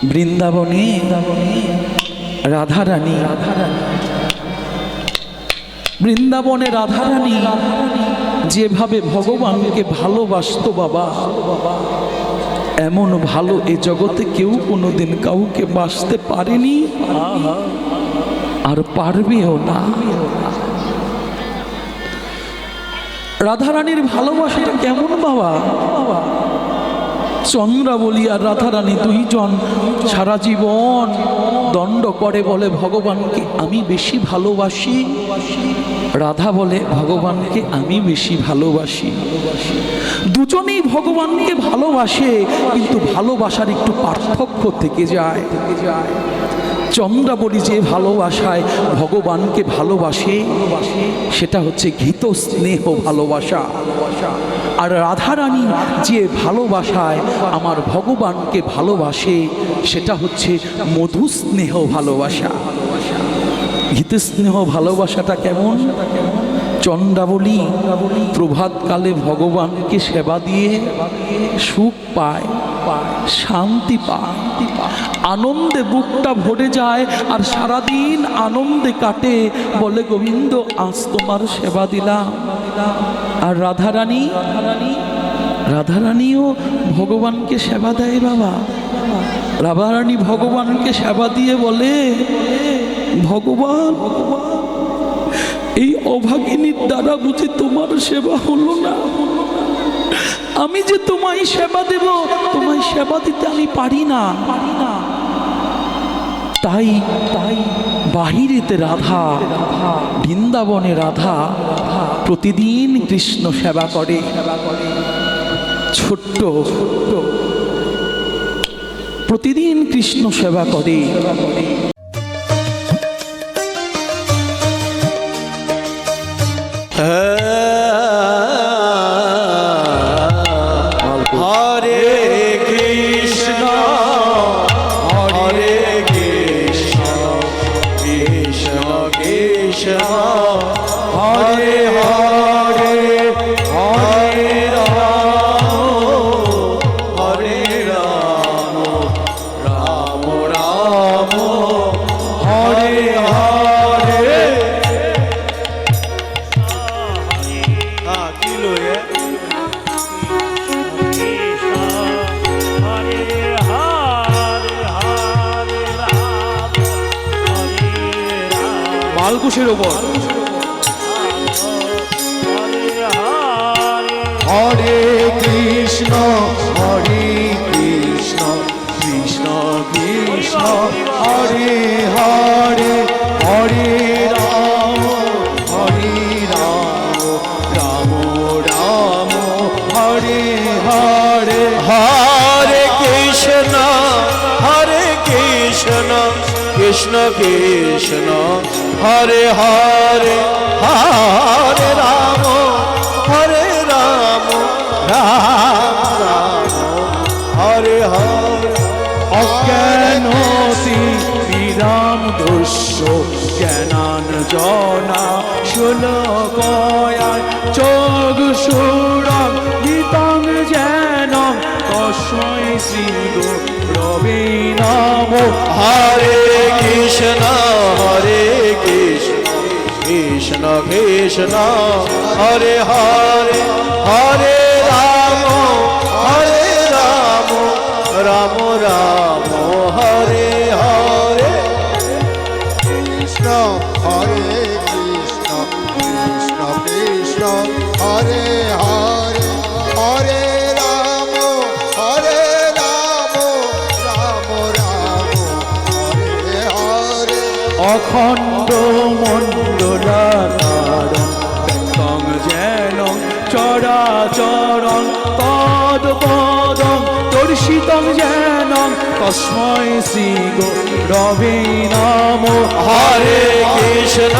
বৃন্দাবনে রাধারানী, বৃন্দাবনে রাধারানী যেভাবে ভগবানকে ভালোবাসতো বাবা, এমন ভালো এ জগতে কেউ কোনোদিন কাউকে বাসতে পারেনি আর পারবেও না। রাধারানীর ভালোবাসাটা কেমন বাবা? চন্দ্রাবলী আর রাধারানী দুইজন সারা জীবন দণ্ড করে, বলে ভগবানকে আমি বেশি ভালোবাসি, রাধা বলে ভগবানকে আমি বেশি ভালোবাসি। দুজনেই ভগবানকে ভালোবাসে, কিন্তু ভালোবাসার একটু পার্থক্য থেকে যায়। চন্দ্রাবলী যে ভালোবাসায় ভগবানকে ভালোবাসে সেটা হচ্ছে ঘৃত স্নেহ ভালোবাসা, আর রাধারানী যে ভালোবাসায় আমার ভগবানকে ভালোবাসে সেটা হচ্ছে মধু স্নেহ ভালোবাসা। ঘৃত স্নেহ ভালোবাসাটা কেমন? চন্দ্রাবলী প্রভাতকালে ভগবানকে সেবা দিয়ে সুখ পায়, শান্তি পায়, আনন্দে বুকটা ভরে যায়, আর সারাদিন আনন্দে কাটে, বলে গোবিন্দ আজ তোমার সেবা দিলাম। আর রাধারানীও ভগবানকে সেবা দেয় বাবা। রাধারানী ভগবানকে সেবা দিয়ে বলে, ভগবান এই অভাগিনীর দ্বারা বুঝি তোমার সেবা হলো না, আমি যে তোমায় সেবা দেব, তোমায় সেবা দিতে আমি পারি না। তাই বাহিরেতে রাধা, বৃন্দাবনে রাধা প্রতিদিন কৃষ্ণ সেবা করে। ছোট্ট প্রতিদিন কৃষ্ণ সেবা করে। মালকুশের ওপর হরে কৃষ্ণ কৃষ্ণ কৃষ্ণ হরে হরে, হরে রাম রাম রাম হরে হরে, হরে কৃষ্ণ কৃষ্ণ কৃষ্ণ হরে হরে, হরে রাম রাম রাম হরে হরে। অজ্ঞানতি বিরাম দস্য জ্ঞানাঞ্জনা শুলকয়ায় চক্ষুষুরং গীতং যেনং তস্मै শ্রী গুরবে নমঃ। হরে কৃষ্ণ কৃষ্ণ কৃষ্ণ হরে হরে, হরে রাম রাম রাম হরে হরে। কৃষ্ণ হরে কৃষ্ণ কৃষ্ণ হরে হরে, হরে রাম রাম রাম হরে হরে। অখণ্ড মণ্ডলাকারং ব্যক্তং যেনং চরাচরং তৎপদং দর্শিতং যেনং তস্मै শ্রী গুরবে নমঃ। হরে কৃষ্ণ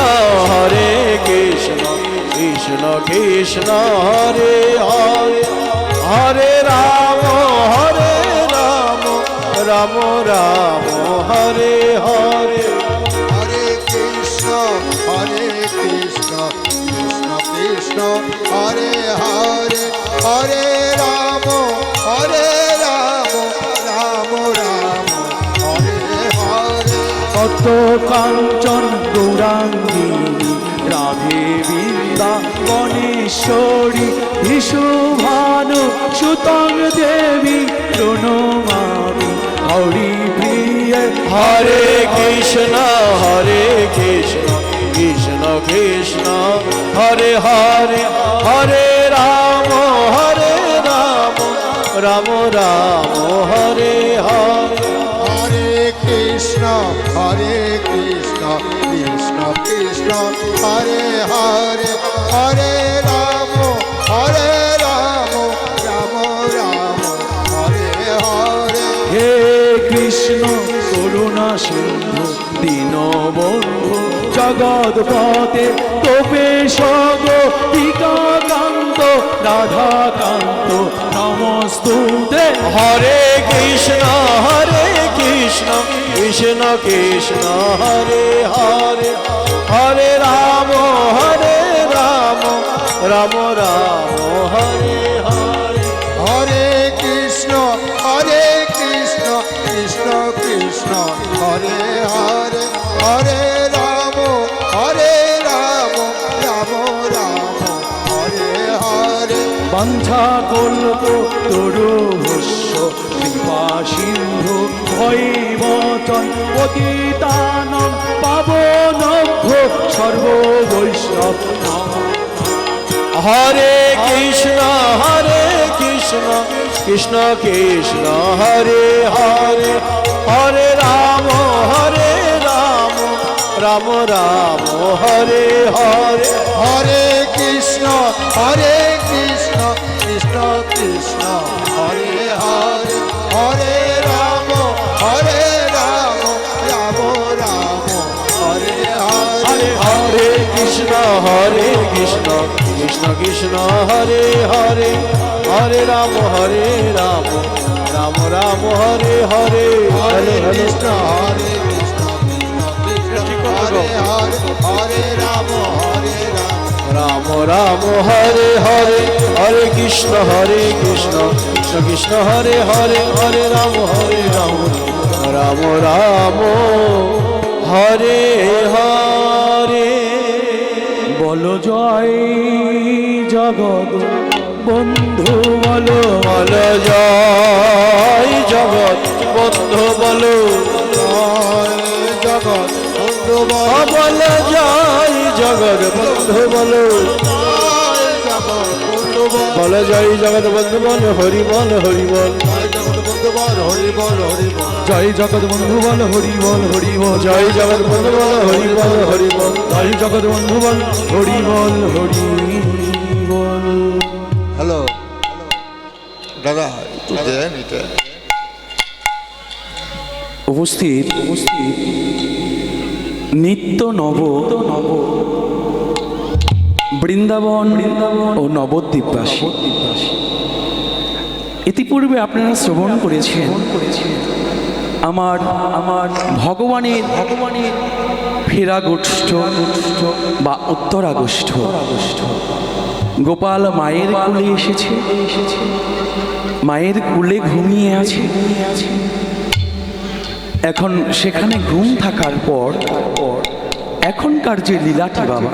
কৃষ্ণ কৃষ্ণ হরে হরে, হরে রাম রাম রাম হরে হরে। হরে কৃষ্ণ কৃষ্ণ কৃষ্ণ হরে হরে, হরে রাম রাম রাম তত্ত্ব কাঞ্চন গৌরাঙ্গিনী রাধে বৃন্দাবনেশ্বরী বিশুভানু সুতং দেবী প্রণমামি হরি প্রিয়। হরে কৃষ্ণ কৃষ্ণ কৃষ্ণ হরে হরে, হরে রাম রাম রাম হরে হরে। হরে কৃষ্ণ কৃষ্ণ কৃষ্ণ হরে হরে, হরে রাম রাম রাম হরে হরে। হে কৃষ্ণ করুণা সিন্ধু দীনবন্ধু জগৎপতে গোপেশ গোপিকাকান্ত রাধাকান্ত নমস্তুতে। হরে কৃষ্ণ কৃষ্ণ কৃষ্ণ হরে হরে, হরে রাম রাম রাম হরে হরে। হরে কৃষ্ণ কৃষ্ণ কৃষ্ণ হরে হরে, হরে রাম রাম রাম হরে হরে। বাঞ্ছা কল্প তরুভস্য কৃপা সিন্ধু ভৈবচন পতিতানং পাবনভ্য সর্ব বৈষ্ণব নমঃ। হরে কৃষ্ণ কৃষ্ণ কৃষ্ণ হরে হরে, হরে রাম রাম রাম হরে হরে। হরে কৃষ্ণ কৃষ্ণ কৃষ্ণ হরে হরে, হরে রাম রাম হরে হরে। হরে কৃষ্ণ কৃষ্ণ কৃষ্ণ হরে হরে, হরে রাম রাম রাম হরে হরে। হরে কৃষ্ণ হরে হরে, হরে রাম রাম রাম হরে হরে, হরে কৃষ্ণ কৃষ্ণ কৃষ্ণ হরে হরে, হরে রাম রাম রাম হরে হরে। বলো জয় জগৎ বন্ধু বলো, বল জয় জগৎ বন্ধু বলো, জগৎ বন্ধু বল জয় জগৎ বন্ধু বলো, বল জয় জগৎ বন্ধু বল, হরি বল হরি বল, হরি বল হরি বল। জয় জগৎ বন্ধু বল হরি বল হরি বল, জয় জগৎ বন্ধু বল, হরি বল হরি বল, জয় জগৎ বন্ধু বল হরি বল হরি বল। হ্যালো দাদা, একটু দেন এটা। উপস্থিত নিত্য নব বৃন্দাবন ও নবদ্বীপবাসী, ইতিপূর্বে আপনারা শ্রবণ করেছেন আমার ভগবানের ফেরাগোষ্ঠ বা উত্তরাগোষ্ঠ গোপাল মায়ের কোলে এসেছে, মায়ের কোলে ঘুমিয়ে আছে। এখন সেখানে ঘুম থাকার পর এখনকার যে লীলাটি বাবা,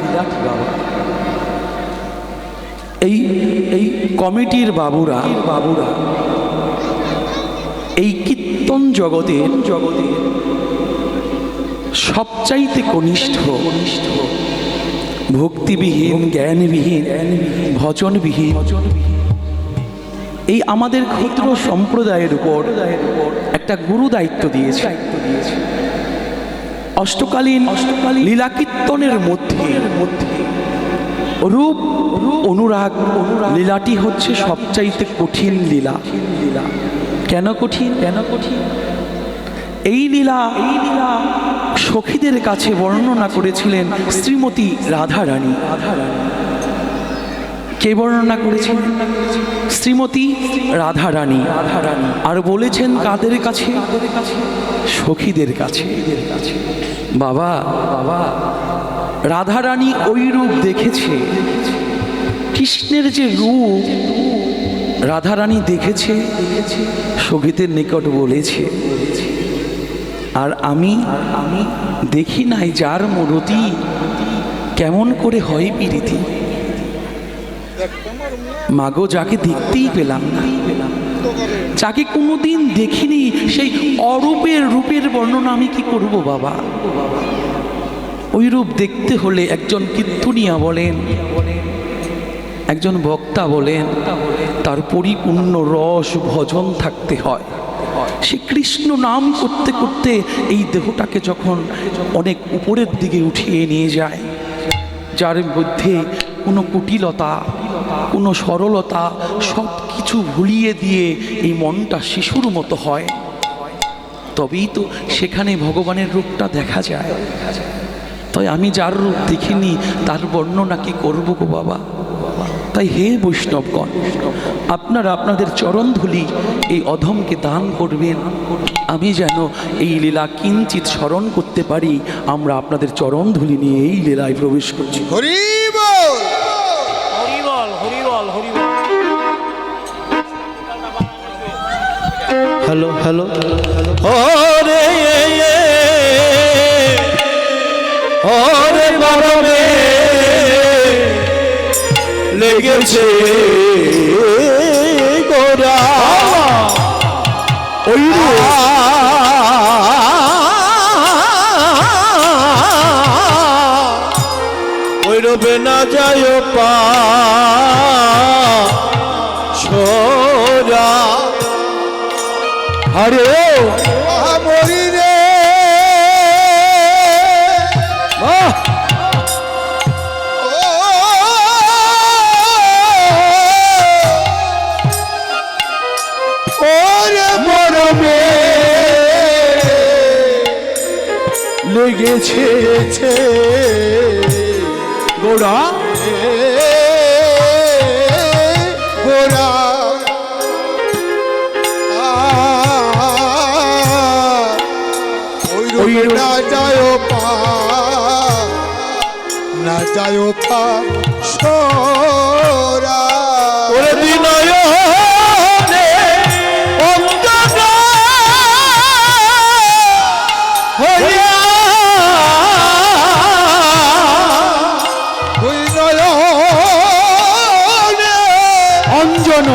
এই কমিটির বাবুরা এই কীর্তন জগতের সবচাইতে কনিষ্ঠ, ভক্তিবিহীন জ্ঞানবিহীন ভজনবিহীন এই আমাদের ক্ষুদ্র সম্প্রদায়ের উপর একটা গুরু দায়িত্ব দিয়েছে। অষ্টকালীন লীলা কীর্তনের মধ্যে রূপ অনুরাগ লীলাটি হচ্ছে সবচাইতে কঠিন লীলা। কেন কঠিন? এই লীলা সখীদের কাছে বর্ণনা করেছিলেন শ্রীমতী রাধারানী। কে বর্ণনা করেছেন? শ্রীমতী রাধারানী। আর বলেছেন কাদের কাছে? সখীদের কাছে। বাবা রাধারানী ওই রূপ দেখেছে, কৃষ্ণের যে রূপ রাধারানী দেখেছে, সখীদের নিকট বলেছে আর আমি দেখি নাই যার মরতি কেমন করে হয় পিরিতি। মাগো যাকে দেখতেই পেলাম না, যাকে কোনোদিন দেখিনি, সেই অরূপের রূপের বর্ণনা আমি কি করব বাবা? ওই রূপ দেখতে হলে একজন কীর্তনিয়া বলেন, একজন বক্তা বলেন, তার পরিপূর্ণ রস ভজন থাকতে হয়। সে কৃষ্ণ নাম করতে করতে এই দেহটাকে যখন অনেক উপরের দিকে উঠিয়ে নিয়ে যায়, যার মধ্যে কোনো কুটিলতা, কোনো সরলতা, সব কিছু ভুলিয়ে দিয়ে এই মনটা শিশুর মতো হয়, তবেই তো সেখানে ভগবানের রূপটা দেখা যায়। তাই আমি যার রূপ দেখিনি তার বর্ণনা কি করবো গো বাবা? তাই হে বৈষ্ণবগণ, আপনারা আপনাদের চরণধূলি এই অধমকে দান করবেন, আমি যেন এই লীলা কিঞ্চিত স্মরণ করতে পারি। আমরা আপনাদের চরণধূলি নিয়ে এই লীলায় প্রবেশ করছি। হরি বল। হরিবল হরিবল হরিবল। হ্যালো হ্যালো ওরে ওরে বারবে লেগেছে গোরা ওই ওই রবে না যায় পা ছোরা হরে মরি রে ওরে মরবে লেগেছে গোড়া গোরা ওই না যায় পা, না যায় পা সোরা। ওরে বিনয় অঞ্জন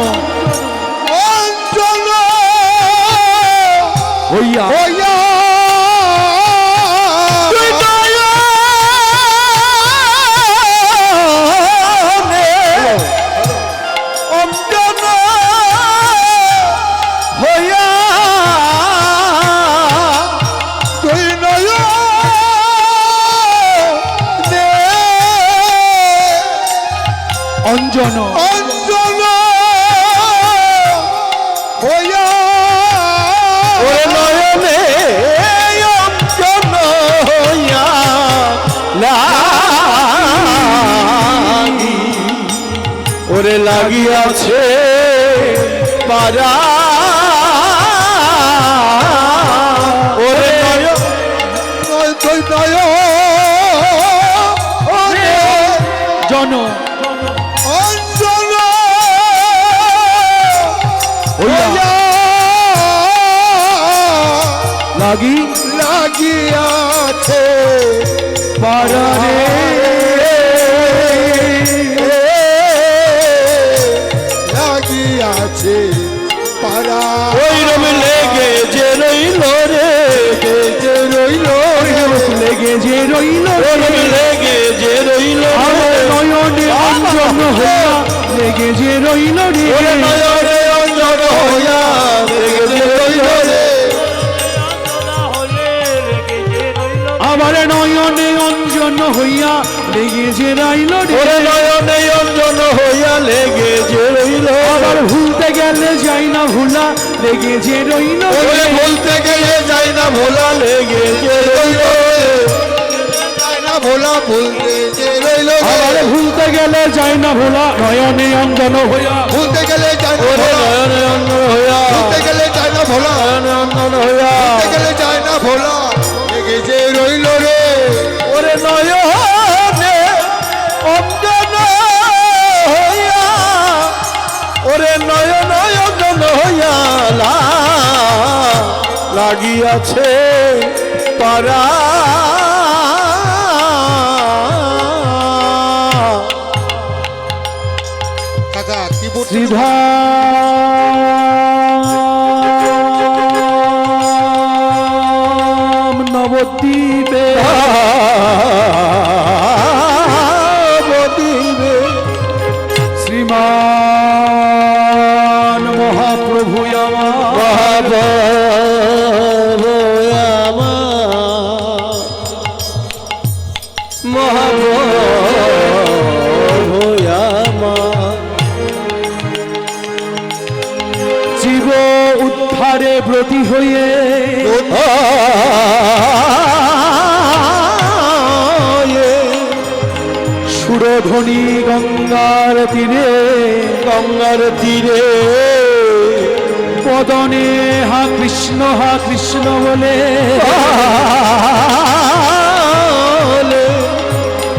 অঞ্চল হইয়া হইয়া অঞ্জন হইয়া তুই নয় অঞ্জন অঞ্চল হইয়া ওরে নয়নে অঞ্জন হইয়া লাগি ওরে লাগিয়াছে পারা ওরে নয় তুই নয় জন অঞ্চল হইয়া লাগি লাগিয়াছে পারা রে লাগিয়াছে পারা। ওই রম লেগে যে রইল রে যে রইল লেগে যে রইল রম লেগে যে রইল নয়নে অঞ্জন হইয়া লেগে যে রইল রে নয়নে অঞ্জন হইয়া লেগে যে রইল রে আমার নয়নে অঞ্জন হইয়া লেগে যে রইল রে নয়নে অঞ্জন হইয়া লেগে যে রইল আবার ভুলতে গেলে যাই না ভোলা লেগে যে রইল ভুলতে গেলে যাই না ভোলা লেগে যে রইল না ভোলা ভুলতে যে রইল আবার ভুলতে গেলে যাই না ভোলা নয়নে অঞ্জন হইয়া ভুলতে গেলে যায় না ওরে ভোলা, নয়নে অঞ্জন হইয়া ভুলতে গেলে যায় না ভোলা, নয়নে অঞ্জন হইয়া ভুলতে গেলে যায় না ভোলা লেগে যে রইল রে। ওরে নয়নে অঞ্জন হইয়া ওরে নয়ন অঞ্জন হইয়া লাগিয়াছে পারা কাকা কি বলছিস শ্রীধা নবদ্বীপে নবদ্বীপে শ্রীমান মহাপ্রভু আমার জীব উদ্ধারে ব্রতী হয়ে সুরধ্বনি গঙ্গার তীরে পদনে হা কৃষ্ণ বলে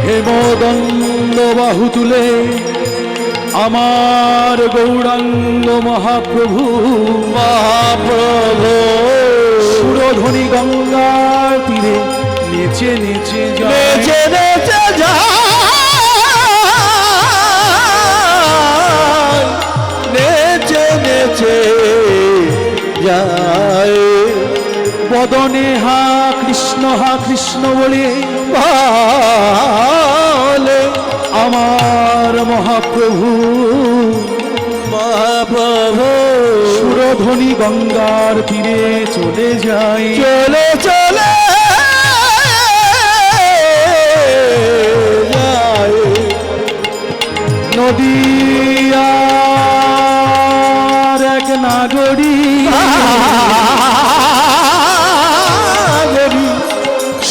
হেমদণ্ড বাহু তুলে আমার গৌরাঙ্গ মহাপ্রভু সুরধ্বনি গঙ্গার তীরে নেচে নেচে যায় বদনে হা কৃষ্ণ বলে আমার মহাপ্রভু সুরধ্বনি গঙ্গার তীরে চলে যায় চলে নদীয়ার এক নাগরী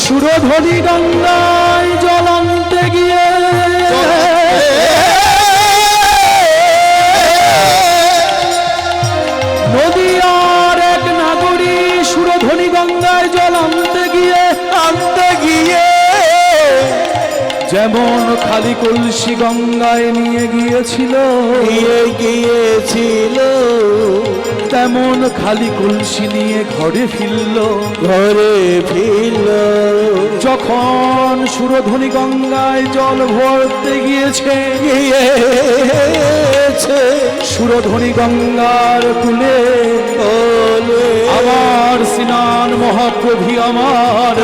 সুরধ্বনি গঙ্গায় জল আনতে গিয়ে নদীয়ার এক নাগরী সুরধ্বনি গঙ্গায় জল আনতে গিয়ে যেমন খালি কলসি গঙ্গায় নিয়ে গিয়েছিল তেমন খালি কলসি নিয়ে ঘরে ফিরল যখন সুরধ্বনি গঙ্গায় জল ভরতে গিয়েছে সুরধ্বনি গঙ্গার কুলে আমার স্নান মহাপ্রভু আমার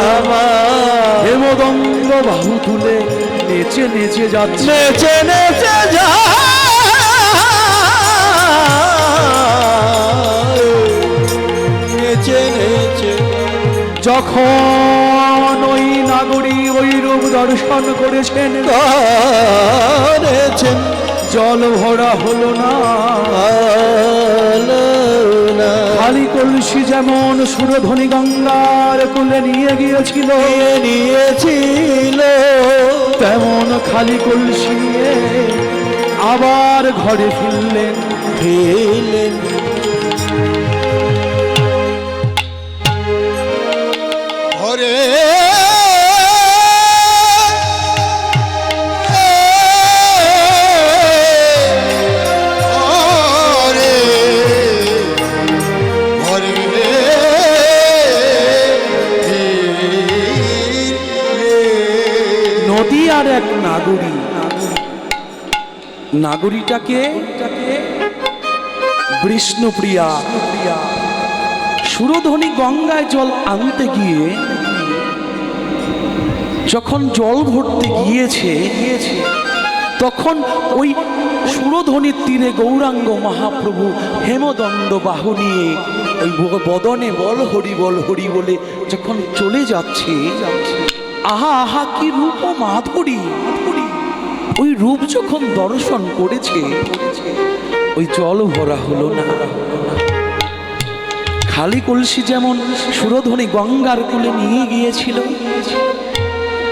হেমদণ্ড বাহু তুলে নেচে নেচে যাচ্ছে যখন ওই নাগরী ওই রূপ দর্শন করেছেন জল ভরা হলো না খালি কলসি যেমন সুরধ্বনি গঙ্গার কুলে নিয়ে গিয়েছিল তেমন খালি কলসি নিয়ে আবার ঘরে ফিরলেন ঘরে নদীয়ার এক নাগরীটাকে বিষ্ণুপ্রিয়া সুরধ্বনি গঙ্গায় জল আনতে গিয়ে যখন জল ভরতে গিয়েছে তখন ওই সুরধ্বনির তীরে গৌরাঙ্গ মহাপ্রভু হেমদণ্ড বাহু নিয়ে ওই বদনে বল হরি বলে যখন চলে যাচ্ছে আহা আহা কি রূপ মাধুরী ওই রূপ যখন দর্শন করেছে ওই জল ভরা হলো না খালি কলসি যেমন সুরধ্বনি গঙ্গার কুলে নিয়ে গিয়েছিল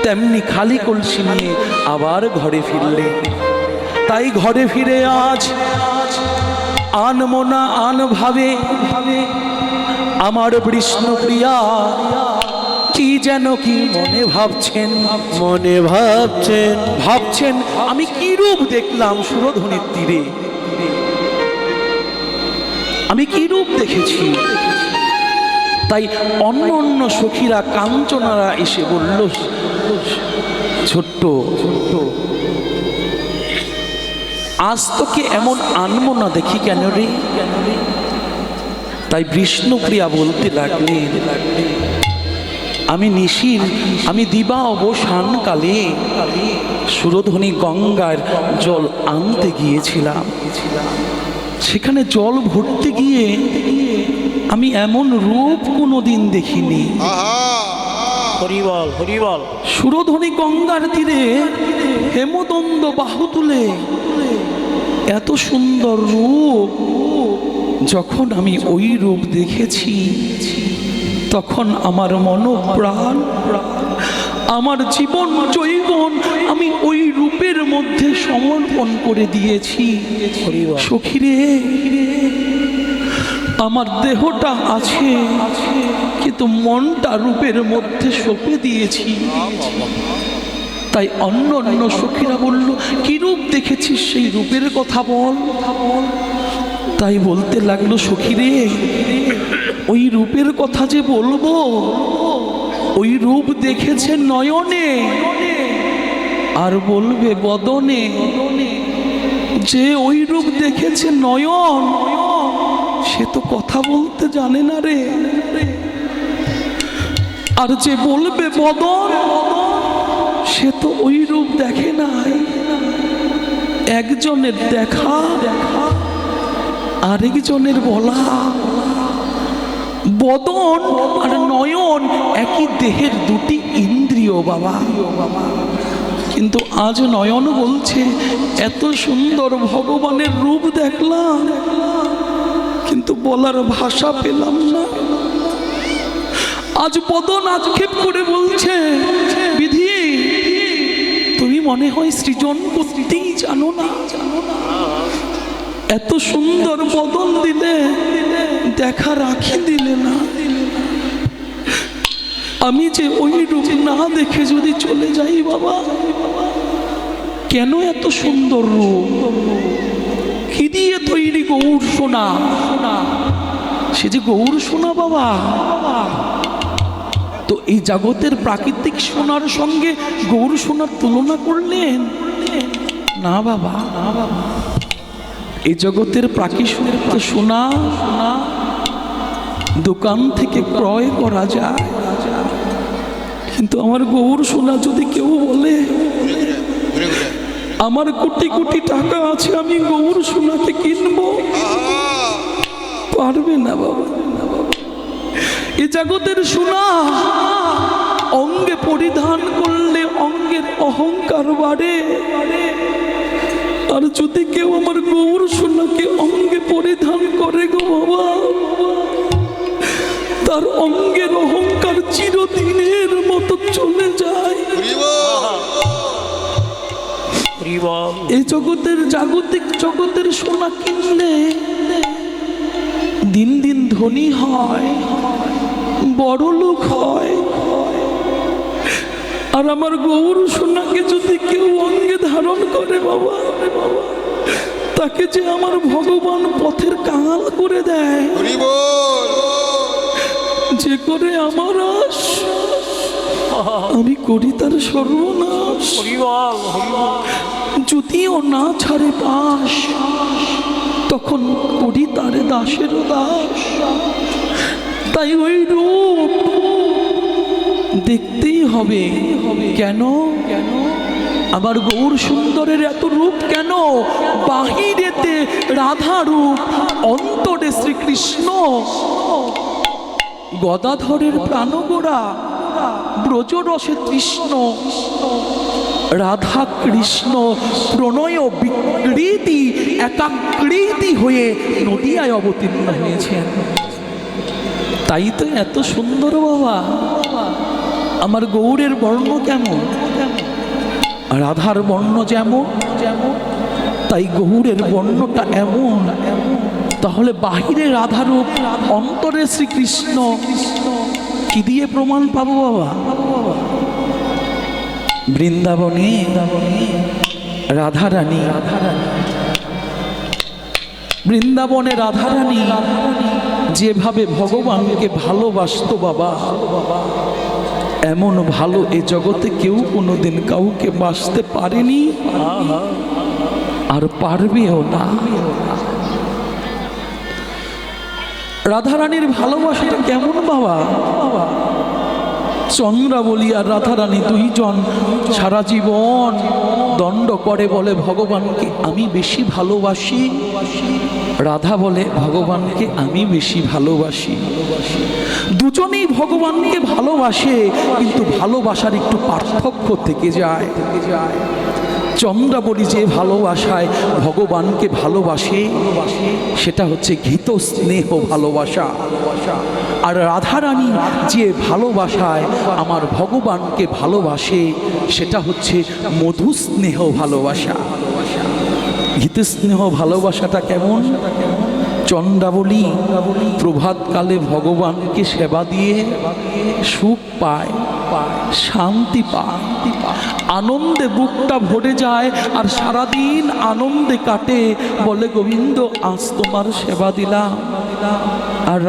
তেমনি খালি কলসি নিয়ে আবার ঘরে ফিরলে তাই ঘরে ফিরে আজ আনমনা আন ভাবে আমার বিষ্ণুপ্রিয়া কি যেন কি মনে ভাবছেন আমি কি রূপ দেখলাম সুরধ্বনির তীরে আমি কি রূপ দেখেছি তাই অন্য অন্য সখীরা কাঞ্চনারা এসে বলল, ছোট্ট আজ তোকে এমন আনবো না দেখি কেন রে। তাই বিষ্ণুপ্রিয়া বলতে লাগলেন, আমি নিশির আমি দিবা অবসান কালে সুরধনী গঙ্গার জল আনতে গিয়েছিলাম। সেখানে জল ভরতে গিয়ে আমি এমন রূপ কোনোদিন দেখিনি। হরিবল হরিবল। সুরধনী গঙ্গার তীরে হেমদন্দ বাহু তুলে এত সুন্দর রূপ যখন আমি ওই রূপ দেখেছি, তখন আমার মন প্রাণ আমার জীবন জৈবন আমি ওই রূপের মধ্যে সমর্পণ করে দিয়েছি। সখীরে, আমার দেহটা আছে কিন্তু মনটা রূপের মধ্যে সঁপে দিয়েছি। তাই অন্য অন্য সখীরা বলল, কি রূপ দেখেছিস সেই রূপের কথা বল। তাই বলতে লাগলো, সখীরে ওই রূপের কথা যে বলবো, ওই রূপ দেখেছে নয়নে আর বলবে বদনে। যে ওই রূপ দেখেছে নয়ন, সে তো কথা বলতে জানে না রে। আর যে বলবে বদন, সে তো ওই রূপ দেখে নাই। একজনের দেখা আরেকজনের বলা। বদন আর নয়ন একই দেহের দুটি ইন্দ্রিয় বাবা। কিন্তু আজ নয়ন বলছে, এত সুন্দর ভগবানের রূপ দেখলাম কিন্তু বলার ভাষা পেলাম না। আজ বদন আক্ষেপ করে বলছে, বিধি তুমি মনে হয় সৃজন করতেই জানো না। এত সুন্দর বদন দিলে, দেখা রাখি দিলে না। আমি যে ওই রূপ না দেখে যদি চলে যাই বাবা, কেন এত সুন্দর রূপ? কি দিয়ে তৈরি গৌর সোনা? সে যে গৌর সোনা বাবা। তো এই জগতের প্রাকৃতিক সোনার সঙ্গে গৌর সোনার তুলনা করলেন না বাবা, না বাবা। এই জগতের প্রাকৃতিক সোনা দোকান থেকে ক্রয় করা যায়, কিন্তু আমার গৌর সোনা যদি কেউ বলে আমার কোটি কোটি টাকা আছে, আমি গৌর সোনাকে কিনবো, পারবে না বাবা। এই জগতের সোনা অঙ্গে পরিধান করলে অঙ্গের অহংকার বাড়ে। আর যদি কেউ আমার গৌর সোনাকে অঙ্গে পরিধান করে গো বাবা, তার অঙ্গের অহংকার চিরদিনের মতো চলে যায়। এই জগতের জাগতিক জগতের সোনা কিনলে দিন দিন ধনী হয়, বড় লোক হয়। আর আমার গৌর সোনাকে যদি কেউ অঙ্গে ধারণ করে বাবা, তাকে যে আমার ভগবান পথের কাঙাল করে দেয়, যে করে আমার আশ, আমি করি তার সর্বনাশ। যদিও না ছাড়ে পাশ, তখন করি তার দাসের দাস। তাই ওই রূপ দেখতেই হবে। কেন? আমার গৌর সুন্দরের এত রূপ কেন? বাহিরেতে রাধা রূপ, অন্তরে শ্রীকৃষ্ণ। গদাধরের প্রাণগোড়া, ব্রজরসে তৃষ্ণ। রাধা কৃষ্ণ প্রণয় বিকৃতি একাকৃতি হয়ে নদিয়ায় অবতীর্ণ হয়েছেন। তাই তো এত সুন্দর বাবা। আমার গৌরের বর্ণ কেমন? রাধার বর্ণ যেমন, তাই গৌরের বর্ণটা এমন। তাহলে বাহিরে রাধারূপ, অন্তরে শ্রীকৃষ্ণ। কি দিয়ে প্রমাণ পাবো বাবা? বৃন্দাবনে রাধারানী, বৃন্দাবনে রাধারানী যেভাবে ভগবানকে ভালোবাসতো বাবা, এমন ভালো এ জগতে কেউ কোনোদিন কাউকে বাসতে পারেনি, আর পারবেও না। রাধারানীর ভালোবাসাটা কেমন বাবা? চন্দ্রাবলী আর রাধারানী দুইজন সারা জীবন দণ্ড করে, বলে ভগবানকে আমি বেশি ভালোবাসি, রাধা বলে ভগবানকে আমি বেশি ভালোবাসি। দুজনেই ভগবানকে ভালোবাসে, কিন্তু ভালোবাসার একটু পার্থক্য থেকে যায়। চন্দ্রাবলী যে ভালোবাসায় ভগবানকে ভালোবাসে সেটা হচ্ছে ঘৃত স্নেহ ভালোবাসা, আর রাধারানী যে ভালোবাসায় আমার ভগবানকে ভালোবাসে সেটা হচ্ছে মধু স্নেহ ভালোবাসা। ঘৃত স্নেহ ভালোবাসাটা কেমন? চন্দ্রাবলী প্রভাতকালে ভগবানকে সেবা দিয়ে সুখ পায়, শান্তি পায়, আনন্দে বুকটা ভরে যায়, আর সারাদিন আনন্দে কাটে, বলে গোবিন্দ আজ তোমার সেবা দিলাম। আর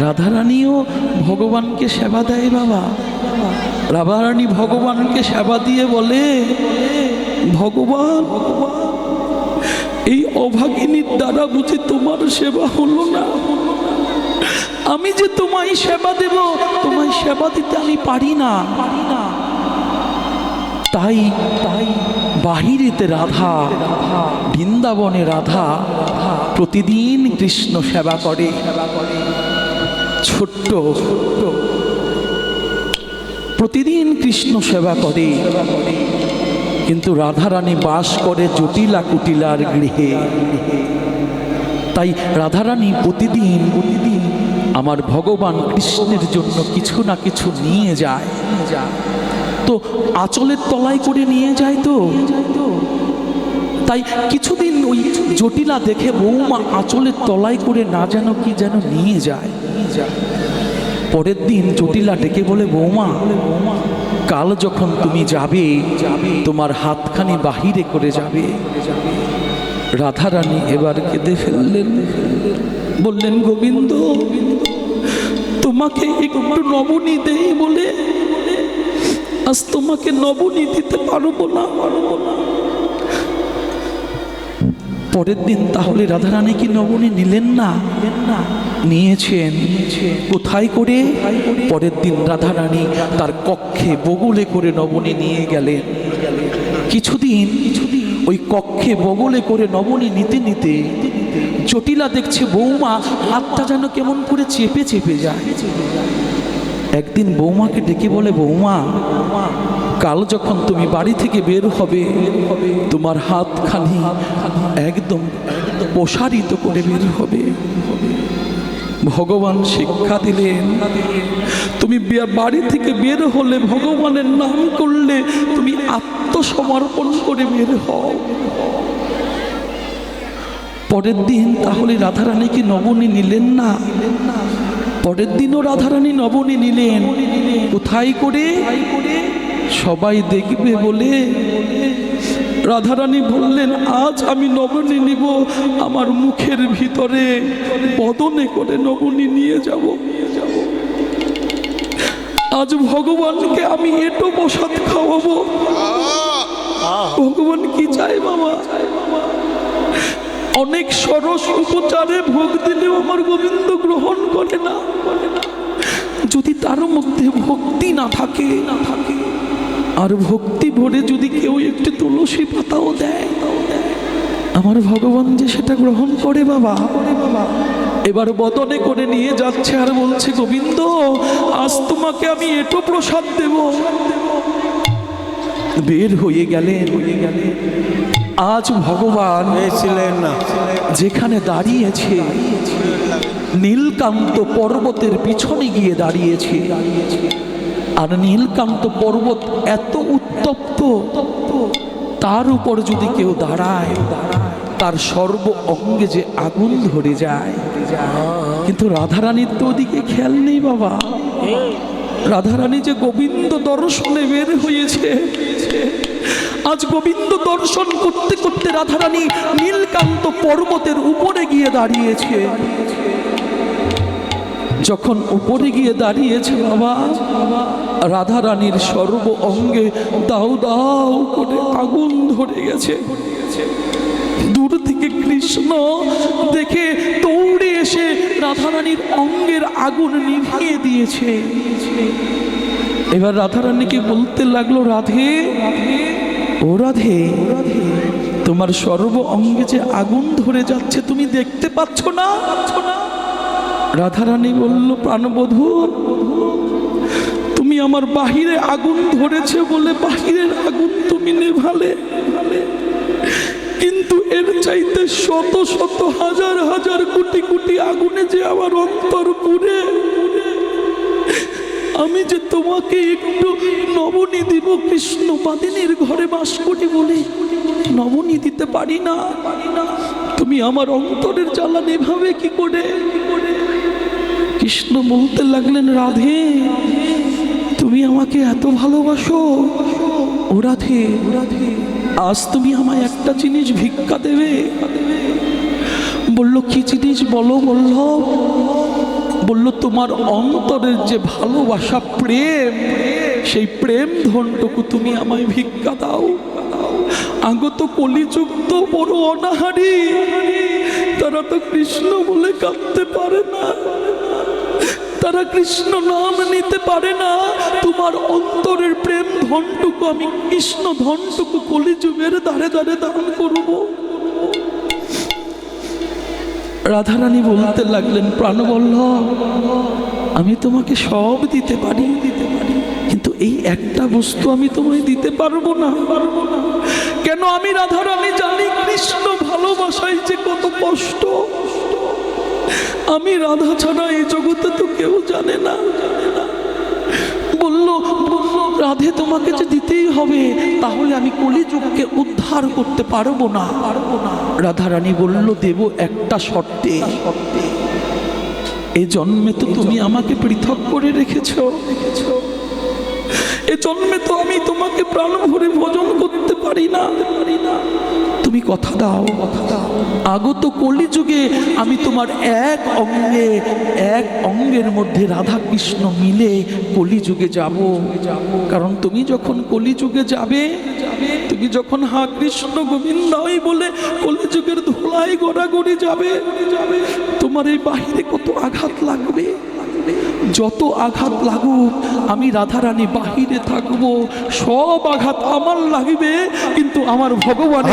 রাধারানীও ভগবানকে সেবা দেয় বাবা। রাধারানী ভগবানকে সেবা দিয়ে বলে, ভগবান এই অভাগিনীর দ্বারা বুঝি তোমার সেবা হলো না, আমি যে তোমায় সেবা দেব, তোমায় সেবা দিতে আমি পারি না। তাই বাহিরেতে রাধা, বৃন্দাবনে রাধা প্রতিদিন কৃষ্ণ সেবা করে। ছোট্ট প্রতিদিন কৃষ্ণ সেবা করে, কিন্তু রাধারানী বাস করে জটিলা কুটিলার গৃহে। তাই রাধারানী প্রতিদিন আমার ভগবান কৃষ্ণের জন্য কিছু না কিছু নিয়ে যায়। তো আঁচলের তলায় করে নিয়ে যায়। তো তাই কিছুদিন ওই জটিলা দেখে বৌমা আঁচলের তলায় করে না যেন কি যেন নিয়ে যায়। পরের দিন জটিলা ডেকে বলে, বৌমা কাল যখন তুমি যাবে তোমার হাতখানি বাহিরে করে যাবে। রাধারানী এবার কেঁদে ফেললেন, বললেন গোবিন্দ তোমাকে একটু নবনী দেই বলে আজ তোমাকে নবনী দিতে পারবো না। পরের দিন তাহলে রাধারানী কি নবনী নিলেন না? নিয়েছেন। কোথায় করে? পরের দিন রাধারানী তার কক্ষে বগলে করে নবনী নিয়ে গেলেন। কিছুদিন ওই কক্ষে বগলে করে নবনী নিতে নিতে জটিলা দেখছে বৌমা হাতটা যেন কেমন করে চেপে চেপে যায়। একদিন বৌমাকে ডেকে বলে, বৌমা কাল যখন তুমি বাড়ি থেকে বের হবে তোমার হাতখানি একদম প্রসারিত করে বের হবে। ভগবান শিক্ষা দিলেন, তুমি বাড়ি থেকে বের হলে ভগবানের নাম করলে তুমি আত্মসমর্পণ করে বের হও। পরের দিন তাহলে রাধারানী কি নবনী নিলেন না? পরের দিনও রাধারানী নবনী নিলেন। কোথায় করে? সবাই দেখবে বলে রাধারানী বললেন, আজ আমি নবনী নিব, আমার মুখের ভিতরে বদনে করে নবনী নিয়ে যাব। আজ ভগবানকে আমি এটো প্রসাদ খাওয়াবো। ভগবান কি চাই বাবা? অনেক সরস উপচারে ভোগ দিলেও আমার গোবিন্দ গ্রহণ করে না, যদি তার মধ্যে ভক্তি না থাকে। আর ভক্তি ভরে যদি কেউ একটি তুলসী পাতাও দেয়, আমার ভগবান যে সেটা গ্রহণ করে বাবা। এবার বদনে করে নিয়ে যাচ্ছে আর বলছে, গোবিন্দ আজ তোমাকে আমি এটো প্রসাদ দেব। বের হয়ে গেলেন। আজ ভগবান ছিলেন না যেখানে দাঁড়িয়েছে নীলকান্ত পর্বতের পিছনে গিয়ে দাঁড়িয়েছে। আর নীলকান্ত পর্বত এত উত্তপ্ত, তার উপর যদি কেউ দাঁড়ায় তার সর্ব অঙ্গে যে আগুন ধরে যায়। কিন্তু রাধারানীর তো ওদিকে খেয়াল নেই বাবা। রাধারানী যে গোবিন্দ দর্শনে বের হয়েছে, আজ গোবিন্দ দর্শন করতে করতে রাধারানী নীলকান্ত পর্বতের উপরে গিয়ে দাঁড়িয়েছে। যখন উপরে গিয়ে দাঁড়িয়েছে বাবা, রাধারানীর সর্ব অঙ্গে দাউ দাউ করে আগুন ধরে গেছে। দূর থেকে কৃষ্ণ দেখে দৌড়ে এসে রাধারানীর অঙ্গের আগুন নিভিয়ে দিয়েছে। এবার রাধারানীকে বলতে লাগলো, রাধে ও রাধে, তোমার সর্ব অঙ্গে যে আগুন ধরে যাচ্ছে তুমি দেখতে পাচ্ছ না? রাধারানী বলল, প্রাণবধূ, তুমি আমার বাহিরে আগুন ধরেছে বলে বাহিরের আগুন তুমি নেভালে, কিন্তু এর চাইতে শত শত হাজার হাজার কোটি কোটি আগুনে যে আমার অন্তর পুড়ে, আমি যে তোমাকে একটু নবনী দিব, কৃষ্ণ বাদিনীর ঘরে বাস করি বলে নবনী দিতে পারি না। তুমি আমার অন্তরের জ্বালা নেভাবে কি করে? কৃষ্ণ বলতে লাগলেন, রাধে তুমি আমাকে এত ভালোবাসো, ও রাধে আজ তুমি আমায় একটা জিনিস ভিক্ষা দেবে। বলল, কি জিনিস বলো? বলল, তোমার অন্তরের যে ভালোবাসা, প্রেম, সেই প্রেম ধনটুকু তুমি আমায় ভিক্ষা দাও। আগত কলিযুগ তো বড় অনাহারী, তারা তো কৃষ্ণ বলে কাঁদতে পারে না, তারা কৃষ্ণ নাম নিতে পারে না। তোমার অন্তরের প্রেম ধনটুকু আমি, কৃষ্ণ ধনটুকু কলিযুগের দ্বারে দ্বারে দান করব। রাধারানী বলতে লাগলেন, প্রাণবল্লভ, আমি তোমাকে সব দিতে পারি, কিন্তু এই একটা বস্তু আমি তোমায় দিতে পারবো না। কেন? আমি রাধারানী জানি কৃষ্ণ ভালোবাসায় যে কত কষ্ট। আমি রাধা ছাড়া এই জগতে তো কেউ জানে না। বলল, রাধে তোমাকে যে দিতেই হবে, তাহলে আমি কলিযুগকে উদ্ধার করতে পারবো না। রাধারানী বলল, দেব একটা শর্তে। এই জন্মে তো তুমি আমাকে পৃথক করে রেখেছো, এ জন্মে তো আমি তোমাকে প্রাণ ভরে ভজন করতে পারি না। তুমি কথা দাও, আগত কলিযুগে আমি তোমার এক অঙ্গের মধ্যে রাধা কৃষ্ণ মিলে কলিযুগে যাব। কারণ তুমি যখন কলিযুগে যাবে, তুমি যখন হা কৃষ্ণ গোবিন্দাই বলে কলিযুগের ধুলাই গড়াগড়ি যাবে, তোমার এই বাহিরে কত আঘাত লাগবে। যত আঘাত লাগুক, আমি রাধারানী বাহিরে থাকবো, সব আঘাত আমার লাগবে, কিন্তু আমার ভগবান